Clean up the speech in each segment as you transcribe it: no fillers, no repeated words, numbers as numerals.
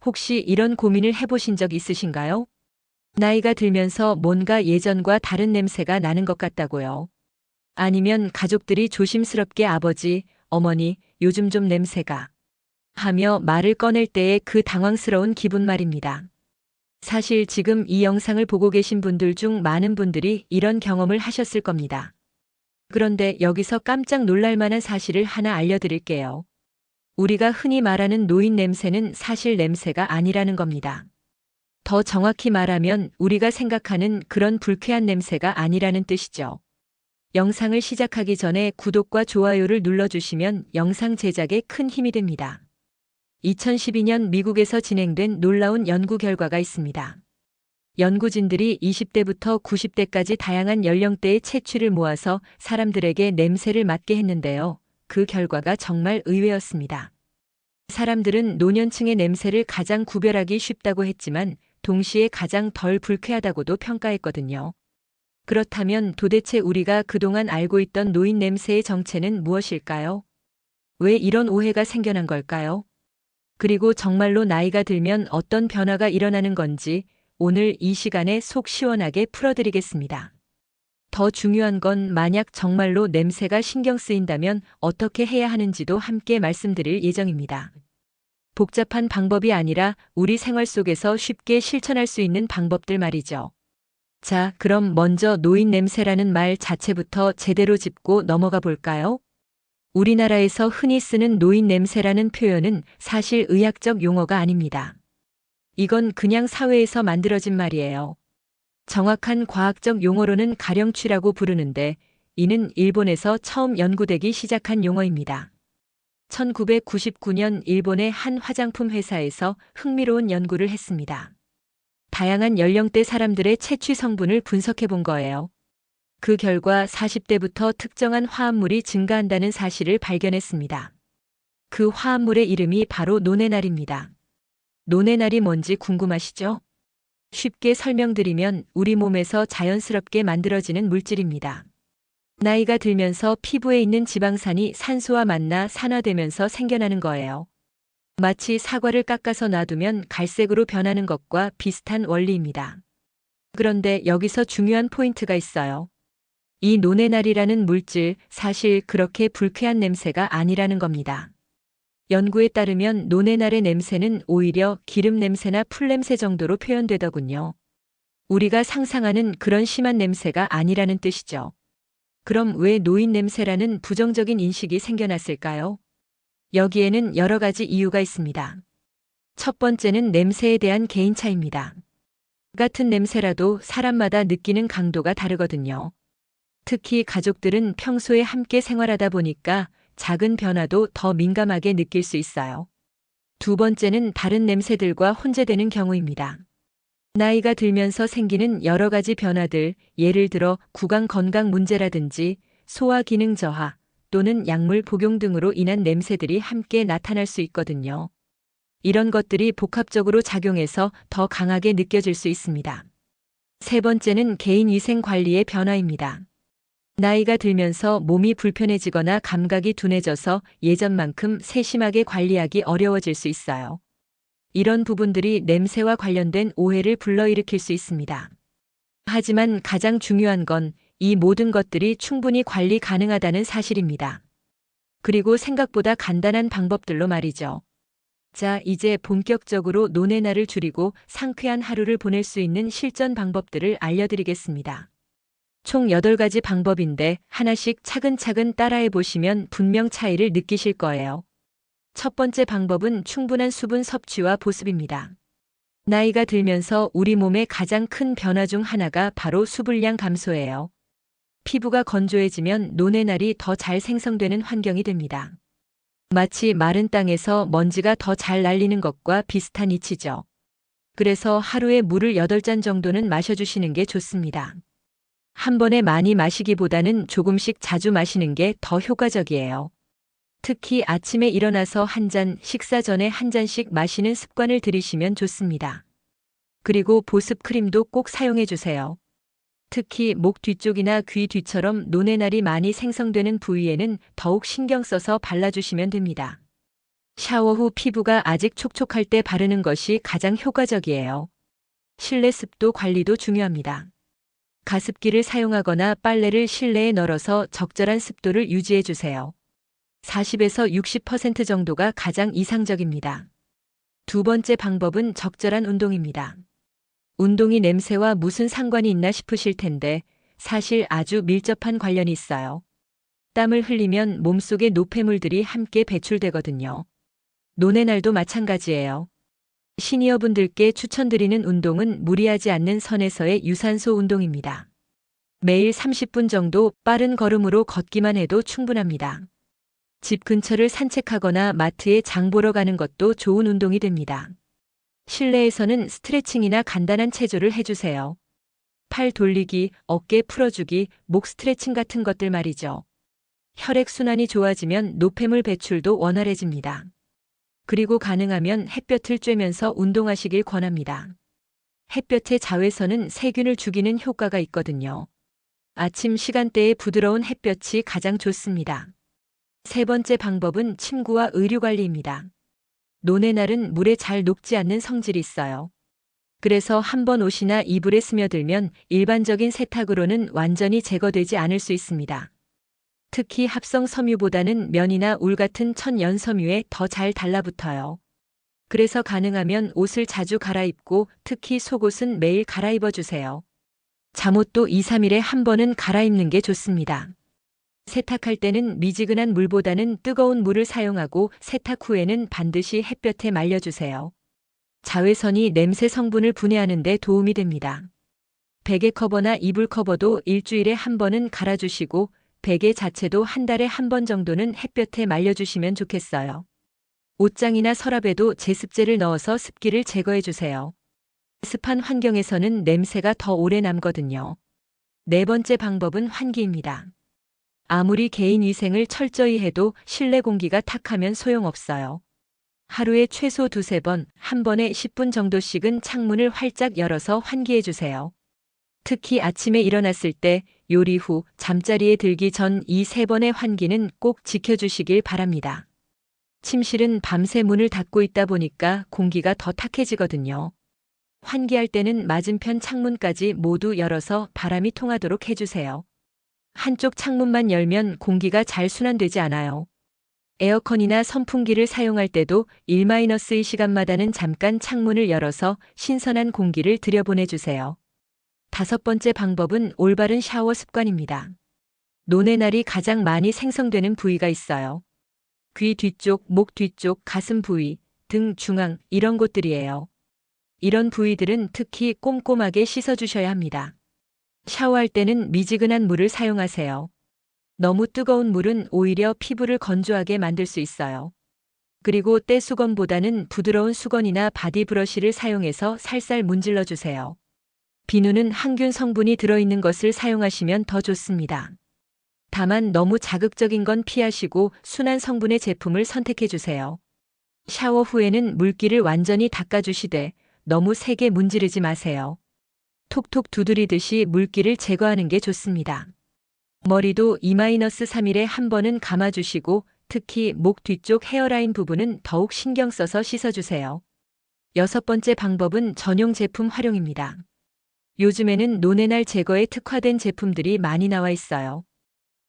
혹시 이런 고민을 해보신 적 있으신가요? 나이가 들면서 뭔가 예전과 다른 냄새가 나는 것 같다고요. 아니면 가족들이 조심스럽게 아버지, 어머니, 요즘 좀 냄새가 하며 말을 꺼낼 때의 그 당황스러운 기분 말입니다. 사실 지금 이 영상을 보고 계신 분들 중 많은 분들이 이런 경험을 하셨을 겁니다. 그런데 여기서 깜짝 놀랄 만한 사실을 하나 알려드릴게요. 우리가 흔히 말하는 노인 냄새는 사실 냄새가 아니라는 겁니다. 더 정확히 말하면 우리가 생각하는 그런 불쾌한 냄새가 아니라는 뜻이죠. 영상을 시작하기 전에 구독과 좋아요를 눌러주시면 영상 제작에 큰 힘이 됩니다. 2012년 미국에서 진행된 놀라운 연구 결과가 있습니다. 연구진들이 20대부터 90대까지 다양한 연령대의 채취를 모아서 사람들에게 냄새를 맡게 했는데요. 그 결과가 정말 의외였습니다. 사람들은 노년층의 냄새를 가장 구별하기 쉽다고 했지만 동시에 가장 덜 불쾌하다고도 평가했거든요. 그렇다면 도대체 우리가 그동안 알고 있던 노인 냄새의 정체는 무엇일까요? 왜 이런 오해가 생겨난 걸까요? 그리고 정말로 나이가 들면 어떤 변화가 일어나는 건지 오늘 이 시간에 속 시원하게 풀어드리겠습니다. 더 중요한 건 만약 정말로 냄새가 신경 쓰인다면 어떻게 해야 하는지도 함께 말씀드릴 예정입니다. 복잡한 방법이 아니라 우리 생활 속에서 쉽게 실천할 수 있는 방법들 말이죠. 자, 그럼 먼저 노인 냄새라는 말 자체부터 제대로 짚고 넘어가 볼까요? 우리나라에서 흔히 쓰는 노인 냄새라는 표현은 사실 의학적 용어가 아닙니다. 이건 그냥 사회에서 만들어진 말이에요. 정확한 과학적 용어로는 가령취라고 부르는데 이는 일본에서 처음 연구되기 시작한 용어입니다. 1999년 일본의 한 화장품 회사에서 흥미로운 연구를 했습니다. 다양한 연령대 사람들의 채취 성분을 분석해 본 거예요. 그 결과 40대부터 특정한 화합물이 증가한다는 사실을 발견했습니다. 그 화합물의 이름이 바로 노네날입니다. 노네날이 뭔지 궁금하시죠? 쉽게 설명드리면 우리 몸에서 자연스럽게 만들어지는 물질입니다. 나이가 들면서 피부에 있는 지방산이 산소와 만나 산화되면서 생겨나는 거예요. 마치 사과를 깎아서 놔두면 갈색으로 변하는 것과 비슷한 원리입니다. 그런데 여기서 중요한 포인트가 있어요. 이 노네날이라는 물질 사실 그렇게 불쾌한 냄새가 아니라는 겁니다. 연구에 따르면 노네날의 냄새는 오히려 기름 냄새나 풀 냄새 정도로 표현되더군요. 우리가 상상하는 그런 심한 냄새가 아니라는 뜻이죠. 그럼 왜 노인 냄새라는 부정적인 인식이 생겨났을까요? 여기에는 여러 가지 이유가 있습니다. 첫 번째는 냄새에 대한 개인차입니다. 같은 냄새라도 사람마다 느끼는 강도가 다르거든요. 특히 가족들은 평소에 함께 생활하다 보니까 작은 변화도 더 민감하게 느낄 수 있어요. 두 번째는 다른 냄새들과 혼재되는 경우입니다. 나이가 들면서 생기는 여러 가지 변화들, 예를 들어 구강 건강 문제라든지 소화 기능 저하 또는 약물 복용 등으로 인한 냄새들이 함께 나타날 수 있거든요. 이런 것들이 복합적으로 작용해서 더 강하게 느껴질 수 있습니다. 세 번째는 개인 위생 관리의 변화입니다. 나이가 들면서 몸이 불편해지거나 감각이 둔해져서 예전만큼 세심하게 관리하기 어려워질 수 있어요. 이런 부분들이 냄새와 관련된 오해를 불러일으킬 수 있습니다. 하지만 가장 중요한 건 이 모든 것들이 충분히 관리 가능하다는 사실입니다. 그리고 생각보다 간단한 방법들로 말이죠. 자, 이제 본격적으로 노네날을 줄이고 상쾌한 하루를 보낼 수 있는 실전 방법들을 알려드리겠습니다. 총 8가지 방법인데 하나씩 차근차근 따라해 보시면 분명 차이를 느끼실 거예요. 첫 번째 방법은 충분한 수분 섭취와 보습입니다. 나이가 들면서 우리 몸의 가장 큰 변화 중 하나가 바로 수분량 감소예요. 피부가 건조해지면 노네날이 더 잘 생성되는 환경이 됩니다. 마치 마른 땅에서 먼지가 더 잘 날리는 것과 비슷한 이치죠. 그래서 하루에 물을 8잔 정도는 마셔주시는 게 좋습니다. 한 번에 많이 마시기보다는 조금씩 자주 마시는 게 더 효과적이에요. 특히 아침에 일어나서 한 잔, 식사 전에 한 잔씩 마시는 습관을 들이시면 좋습니다. 그리고 보습 크림도 꼭 사용해 주세요. 특히 목 뒤쪽이나 귀 뒤처럼 노네날이 많이 생성되는 부위에는 더욱 신경 써서 발라주시면 됩니다. 샤워 후 피부가 아직 촉촉할 때 바르는 것이 가장 효과적이에요. 실내 습도 관리도 중요합니다. 가습기를 사용하거나 빨래를 실내에 널어서 적절한 습도를 유지해 주세요. 40에서 60% 정도가 가장 이상적입니다. 두 번째 방법은 적절한 운동입니다. 운동이 냄새와 무슨 상관이 있나 싶으실 텐데 사실 아주 밀접한 관련이 있어요. 땀을 흘리면 몸속의 노폐물들이 함께 배출되거든요. 논의 날도 마찬가지예요. 시니어분들께 추천드리는 운동은 무리하지 않는 선에서의 유산소 운동입니다. 매일 30분 정도 빠른 걸음으로 걷기만 해도 충분합니다. 집 근처를 산책하거나 마트에 장 보러 가는 것도 좋은 운동이 됩니다. 실내에서는 스트레칭이나 간단한 체조를 해주세요. 팔 돌리기, 어깨 풀어주기, 목 스트레칭 같은 것들 말이죠. 혈액순환이 좋아지면 노폐물 배출도 원활해집니다. 그리고 가능하면 햇볕을 쬐면서 운동하시길 권합니다. 햇볕의 자외선은 세균을 죽이는 효과가 있거든요. 아침 시간대에 부드러운 햇볕이 가장 좋습니다. 세 번째 방법은 침구와 의류 관리입니다. 논의 날은 물에 잘 녹지 않는 성질이 있어요. 그래서 한번 옷이나 이불에 스며들면 일반적인 세탁으로는 완전히 제거되지 않을 수 있습니다. 특히 합성 섬유보다는 면이나 울 같은 천연 섬유에 더 잘 달라붙어요. 그래서 가능하면 옷을 자주 갈아입고 특히 속옷은 매일 갈아입어 주세요. 잠옷도 2, 3일에 한 번은 갈아입는 게 좋습니다. 세탁할 때는 미지근한 물보다는 뜨거운 물을 사용하고 세탁 후에는 반드시 햇볕에 말려주세요. 자외선이 냄새 성분을 분해하는 데 도움이 됩니다. 베개 커버나 이불 커버도 일주일에 한 번은 갈아주시고 베개 자체도 한 달에 한 번 정도는 햇볕에 말려주시면 좋겠어요. 옷장이나 서랍에도 제습제를 넣어서 습기를 제거해 주세요. 습한 환경에서는 냄새가 더 오래 남거든요. 네 번째 방법은 환기입니다. 아무리 개인 위생을 철저히 해도 실내 공기가 탁하면 소용없어요. 하루에 최소 2~3번, 한 번에 10분 정도씩은 창문을 활짝 열어서 환기해 주세요. 특히 아침에 일어났을 때, 요리 후, 잠자리에 들기 전 이 3번의 환기는 꼭 지켜주시길 바랍니다. 침실은 밤새 문을 닫고 있다 보니까 공기가 더 탁해지거든요. 환기할 때는 맞은편 창문까지 모두 열어서 바람이 통하도록 해주세요. 한쪽 창문만 열면 공기가 잘 순환되지 않아요. 에어컨이나 선풍기를 사용할 때도 1-2 시간마다는 잠깐 창문을 열어서 신선한 공기를 들여보내주세요. 다섯 번째 방법은 올바른 샤워 습관입니다. 논의 날이 가장 많이 생성되는 부위가 있어요. 귀 뒤쪽, 목 뒤쪽, 가슴 부위, 등 중앙 이런 곳들이에요. 이런 부위들은 특히 꼼꼼하게 씻어주셔야 합니다. 샤워할 때는 미지근한 물을 사용하세요. 너무 뜨거운 물은 오히려 피부를 건조하게 만들 수 있어요. 그리고 떼수건보다는 부드러운 수건이나 바디 브러쉬를 사용해서 살살 문질러 주세요. 비누는 항균 성분이 들어있는 것을 사용하시면 더 좋습니다. 다만 너무 자극적인 건 피하시고 순한 성분의 제품을 선택해 주세요. 샤워 후에는 물기를 완전히 닦아주시되 너무 세게 문지르지 마세요. 톡톡 두드리듯이 물기를 제거하는 게 좋습니다. 머리도 2-3일에 한 번은 감아주시고 특히 목 뒤쪽 헤어라인 부분은 더욱 신경 써서 씻어주세요. 여섯 번째 방법은 전용 제품 활용입니다. 요즘에는 논의 날 제거에 특화된 제품들이 많이 나와 있어요.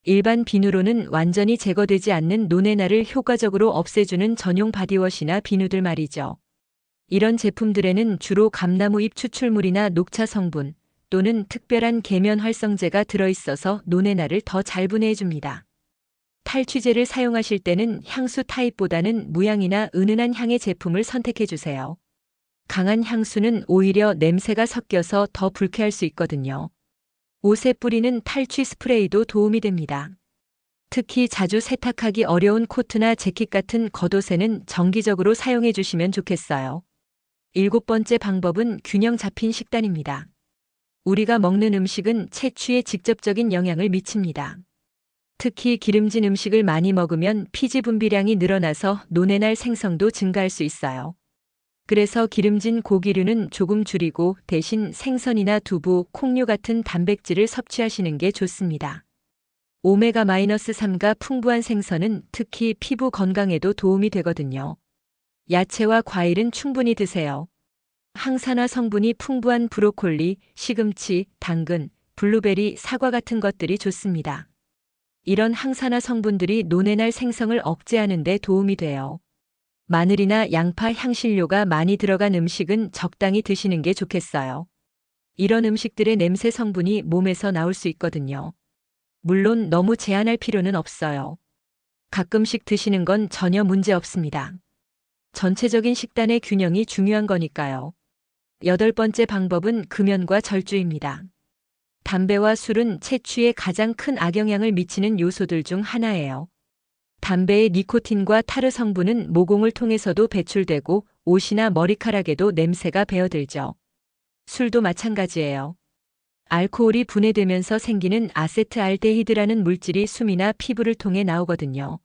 일반 비누로는 완전히 제거되지 않는 논의 날을 효과적으로 없애주는 전용 바디워시나 비누들 말이죠. 이런 제품들에는 주로 감나무 잎 추출물이나 녹차 성분 또는 특별한 계면 활성제가 들어있어서 논의 날을 더 잘 분해해줍니다. 탈취제를 사용하실 때는 향수 타입보다는 무향이나 은은한 향의 제품을 선택해주세요. 강한 향수는 오히려 냄새가 섞여서 더 불쾌할 수 있거든요. 옷에 뿌리는 탈취 스프레이도 도움이 됩니다. 특히 자주 세탁하기 어려운 코트나 재킷 같은 겉옷에는 정기적으로 사용해 주시면 좋겠어요. 일곱 번째 방법은 균형 잡힌 식단입니다. 우리가 먹는 음식은 채취에 직접적인 영향을 미칩니다. 특히 기름진 음식을 많이 먹으면 피지 분비량이 늘어나서 논의 날 생성도 증가할 수 있어요. 그래서 기름진 고기류는 조금 줄이고 대신 생선이나 두부, 콩류 같은 단백질을 섭취하시는 게 좋습니다. 오메가-3가 풍부한 생선은 특히 피부 건강에도 도움이 되거든요. 야채와 과일은 충분히 드세요. 항산화 성분이 풍부한 브로콜리, 시금치, 당근, 블루베리, 사과 같은 것들이 좋습니다. 이런 항산화 성분들이 논에 날 생성을 억제하는 데 도움이 돼요. 마늘이나 양파, 향신료가 많이 들어간 음식은 적당히 드시는 게 좋겠어요. 이런 음식들의 냄새 성분이 몸에서 나올 수 있거든요. 물론 너무 제한할 필요는 없어요. 가끔씩 드시는 건 전혀 문제 없습니다. 전체적인 식단의 균형이 중요한 거니까요. 8번째 방법은 금연과 절주입니다. 담배와 술은 채취에 가장 큰 악영향을 미치는 요소들 중 하나예요. 담배의 니코틴과 타르 성분은 모공을 통해서도 배출되고 옷이나 머리카락에도 냄새가 배어들죠. 술도 마찬가지예요. 알코올이 분해되면서 생기는 아세트알데히드라는 물질이 숨이나 피부를 통해 나오거든요.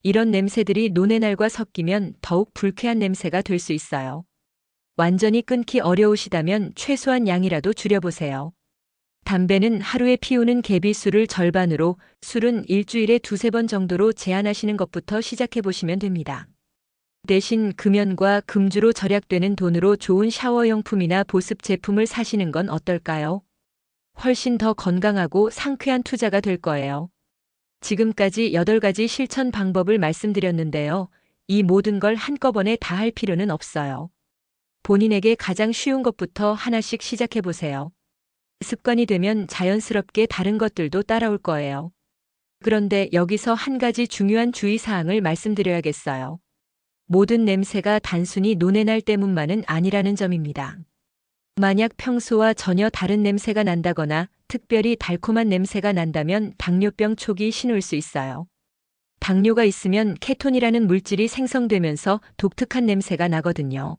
이런 냄새들이 논의 날과 섞이면 더욱 불쾌한 냄새가 될 수 있어요. 완전히 끊기 어려우시다면 최소한 양이라도 줄여보세요. 담배는 하루에 피우는 개비수를 절반으로, 술은 일주일에 2~3번 정도로 제한하시는 것부터 시작해보시면 됩니다. 대신 금연과 금주로 절약되는 돈으로 좋은 샤워용품이나 보습 제품을 사시는 건 어떨까요? 훨씬 더 건강하고 상쾌한 투자가 될 거예요. 지금까지 8가지 실천 방법을 말씀드렸는데요. 이 모든 걸 한꺼번에 다 할 필요는 없어요. 본인에게 가장 쉬운 것부터 하나씩 시작해보세요. 습관이 되면 자연스럽게 다른 것들도 따라올 거예요. 그런데 여기서 한 가지 중요한 주의사항을 말씀드려야겠어요. 모든 냄새가 단순히 논의 날 때문만은 아니라는 점입니다. 만약 평소와 전혀 다른 냄새가 난다거나 특별히 달콤한 냄새가 난다면 당뇨병 초기 신호일 수 있어요. 당뇨가 있으면 케톤이라는 물질이 생성되면서 독특한 냄새가 나거든요.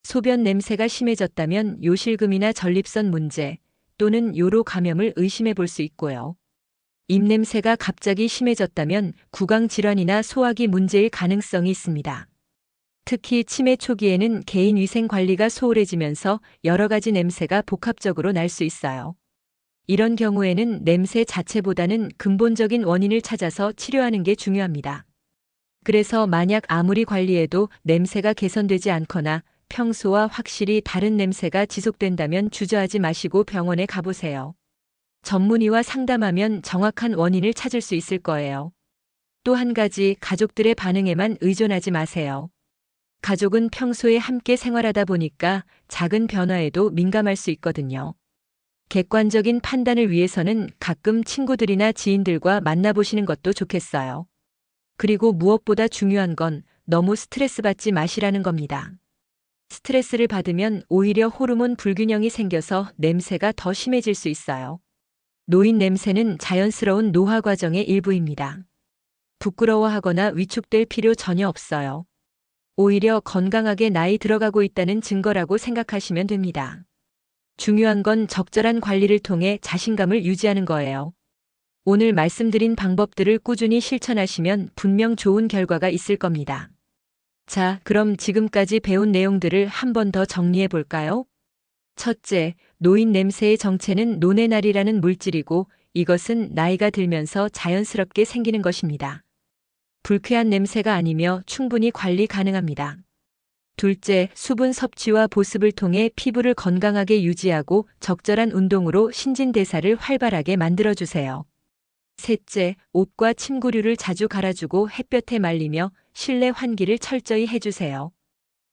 소변 냄새가 심해졌다면 요실금이나 전립선 문제 또는 요로 감염을 의심해 볼 수 있고요. 입냄새가 갑자기 심해졌다면 구강질환이나 소화기 문제일 가능성이 있습니다. 특히 치매 초기에는 개인 위생 관리가 소홀해지면서 여러 가지 냄새가 복합적으로 날 수 있어요. 이런 경우에는 냄새 자체보다는 근본적인 원인을 찾아서 치료하는 게 중요합니다. 그래서 만약 아무리 관리해도 냄새가 개선되지 않거나 평소와 확실히 다른 냄새가 지속된다면 주저하지 마시고 병원에 가보세요. 전문의와 상담하면 정확한 원인을 찾을 수 있을 거예요. 또 한 가지, 가족들의 반응에만 의존하지 마세요. 가족은 평소에 함께 생활하다 보니까 작은 변화에도 민감할 수 있거든요. 객관적인 판단을 위해서는 가끔 친구들이나 지인들과 만나보시는 것도 좋겠어요. 그리고 무엇보다 중요한 건 너무 스트레스 받지 마시라는 겁니다. 스트레스를 받으면 오히려 호르몬 불균형이 생겨서 냄새가 더 심해질 수 있어요. 노인 냄새는 자연스러운 노화 과정의 일부입니다. 부끄러워하거나 위축될 필요 전혀 없어요. 오히려 건강하게 나이 들어가고 있다는 증거라고 생각하시면 됩니다. 중요한 건 적절한 관리를 통해 자신감을 유지하는 거예요. 오늘 말씀드린 방법들을 꾸준히 실천하시면 분명 좋은 결과가 있을 겁니다. 자, 그럼 지금까지 배운 내용들을 한 번 더 정리해 볼까요? 첫째, 노인 냄새의 정체는 노네날이라는 물질이고 이것은 나이가 들면서 자연스럽게 생기는 것입니다. 불쾌한 냄새가 아니며 충분히 관리 가능합니다. 둘째, 수분 섭취와 보습을 통해 피부를 건강하게 유지하고 적절한 운동으로 신진대사를 활발하게 만들어주세요. 셋째, 옷과 침구류를 자주 갈아주고 햇볕에 말리며 실내 환기를 철저히 해주세요.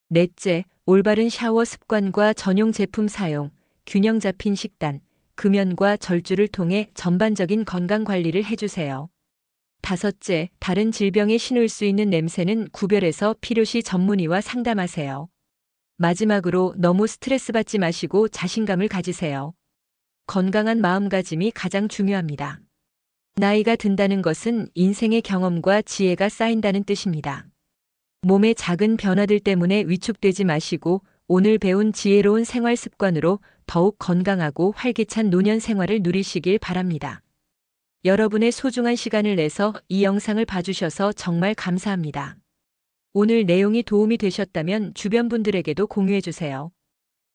넷째, 올바른 샤워 습관과 전용 제품 사용, 균형 잡힌 식단, 금연과 절주를 통해 전반적인 건강 관리를 해주세요. 다섯째, 다른 질병의 신호일 수 있는 냄새는 구별해서 필요시 전문의와 상담하세요. 마지막으로 너무 스트레스 받지 마시고 자신감을 가지세요. 건강한 마음가짐이 가장 중요합니다. 나이가 든다는 것은 인생의 경험과 지혜가 쌓인다는 뜻입니다. 몸의 작은 변화들 때문에 위축되지 마시고 오늘 배운 지혜로운 생활 습관으로 더욱 건강하고 활기찬 노년 생활을 누리시길 바랍니다. 여러분의 소중한 시간을 내서 이 영상을 봐주셔서 정말 감사합니다. 오늘 내용이 도움이 되셨다면 주변 분들에게도 공유해주세요.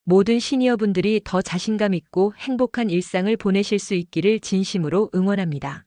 모든 시니어분들이 더 자신감 있고 행복한 일상을 보내실 수 있기를 진심으로 응원합니다.